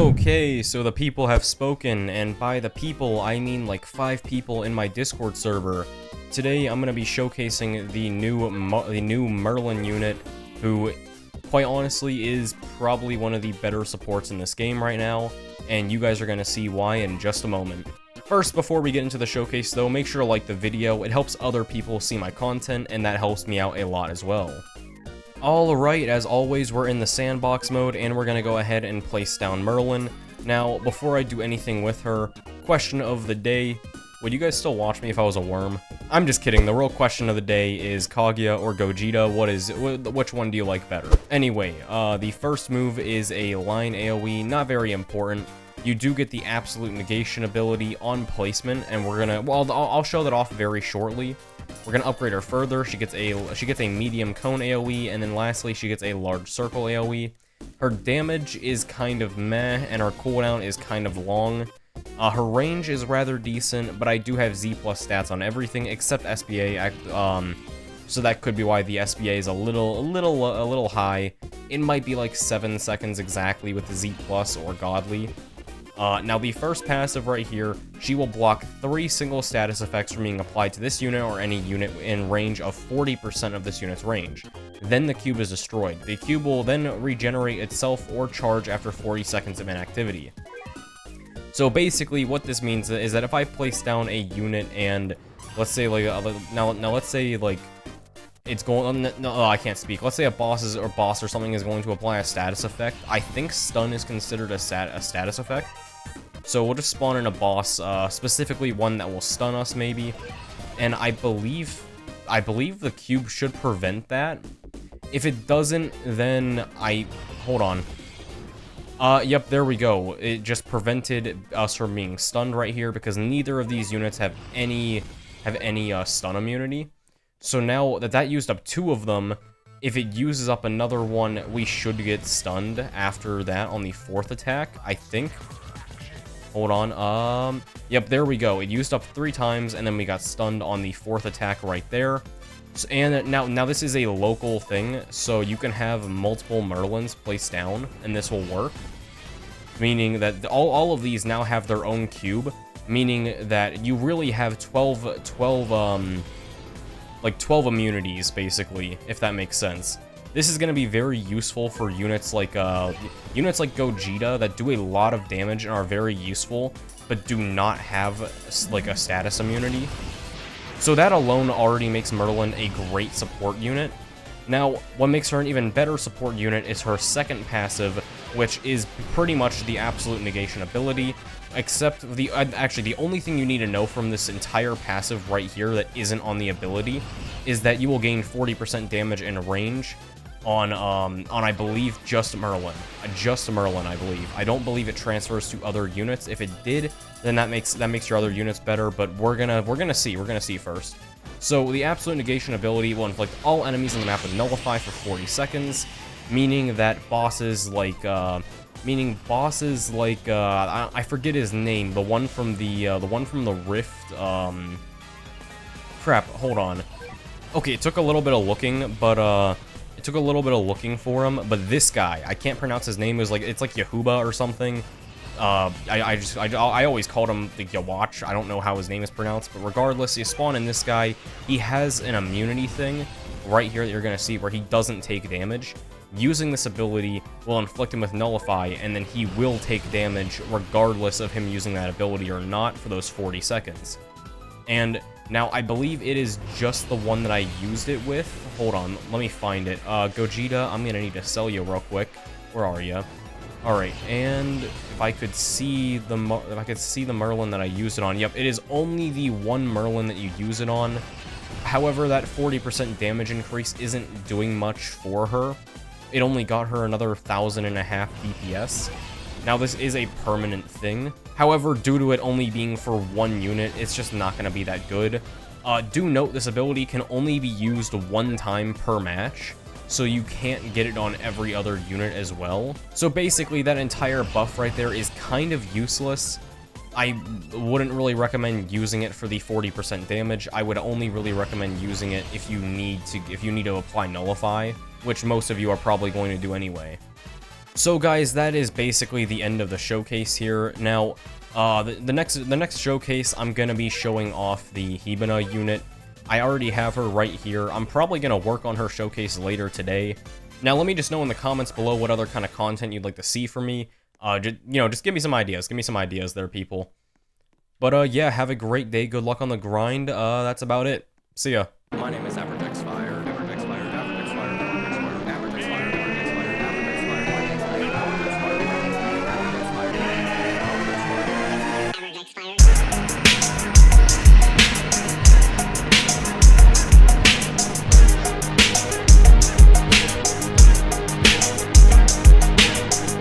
Okay, so the people have spoken, and by the people, I mean like 5 people in my Discord server. Today, I'm gonna be showcasing the new Merlin unit, who, quite honestly, is probably one of the better supports in this game right now, and you guys are gonna see why in just a moment. First, before we get into the showcase though, make sure to like the video. It helps other people see my content, and that helps me out a lot as well. Alright, as always, we're in the sandbox mode, and we're gonna go ahead and place down Merlin. Now, before I do anything with her, question of the day, would you guys still watch me if I was a worm? I'm just kidding, the real question of the day is Kaguya or Gogeta, which one do you like better? Anyway, the first move is a line AoE, not very important. You do get the absolute negation ability on placement, and we're gonna, well, I'll show that off very shortly. We're gonna upgrade her further. She gets a medium cone AoE, and then lastly she gets a large circle AoE. Her damage is kind of meh, and her cooldown is kind of long. Her range is rather decent, but I do have Z+ stats on everything except SBA. So that could be why the SBA is a little high. It might be like 7 seconds exactly with the Z+ or Godly. Now the first passive right here, she will block 3 single status effects from being applied to this unit or any unit in range of 40% of this unit's range. Then the cube is destroyed. The cube will then regenerate itself or charge after 40 seconds of inactivity. So basically what this means is that if I place down a unit and let's say like, now let's say like, it's going, no, I can't speak. Let's say a boss or something is going to apply a status effect. I think stun is considered a status effect. So we'll just spawn in a boss, specifically one that will stun us maybe. And I believe the cube should prevent that. If it doesn't, then hold on. Yep, there we go. It just prevented us from being stunned right here because neither of these units have any stun immunity. So now that used up 2 of them, if it uses up another one, we should get stunned after that on the 4th attack, I think. Hold on, yep, there we go. It used up 3 times, and then we got stunned on the 4th attack right there. So, and now this is a local thing, so you can have multiple Merlins placed down, and this will work. Meaning that all of these now have their own cube, meaning that you really have 12 immunities, basically, if that makes sense. This is going to be very useful for units like Gogeta that do a lot of damage and are very useful, but do not have, like, a status immunity. So that alone already makes Merlin a great support unit. Now, what makes her an even better support unit is her second passive, which is pretty much the absolute negation ability, except actually the only thing you need to know from this entire passive right here that isn't on the ability is that you will gain 40% damage in range on I believe just Merlin. Just Merlin, I believe. I don't believe it transfers to other units. If it did, then that makes your other units better, but we're gonna see first. So the absolute negation ability will inflict all enemies on the map with nullify for 40 seconds, meaning that bosses like I forget his name, the one from the Rift, crap, hold on. Okay, it took a little bit of looking, but it took a little bit of looking for him, but this guy, I can't pronounce his name, it's like Yahuba or something. I always called him the Yawatch. I don't know how his name is pronounced, but regardless, you spawn in this guy. He has an immunity thing right here that you're gonna see where he doesn't take damage. Using this ability will inflict him with nullify, and then he will take damage regardless of him using that ability or not for those 40 seconds. And now I believe it is just the one that I used it with. Hold on, let me find it. Gogeta, I'm gonna need to sell you real quick. Where are you? Alright, and if I could see the Merlin that I used it on, yep, it is only the one Merlin that you use it on. However, that 40% damage increase isn't doing much for her. It only got her another 1,500 DPS. Now, this is a permanent thing. However, due to it only being for one unit, it's just not going to be that good. Do note, this ability can only be used 1 time per match, so you can't get it on every other unit as well. So basically, that entire buff right there is kind of useless. I wouldn't really recommend using it for the 40% damage. I would only really recommend using it if you need to apply nullify, which most of you are probably going to do anyway. So guys, that is basically the end of the showcase here. Now, the next showcase, I'm gonna be showing off the Hibana unit. I already have her right here. I'm probably gonna work on her showcase later today. Now, let me just know in the comments below what other kind of content you'd like to see from me. Just give me some ideas. Give me some ideas there, people. But yeah, have a great day. Good luck on the grind. That's about it. See ya. My name is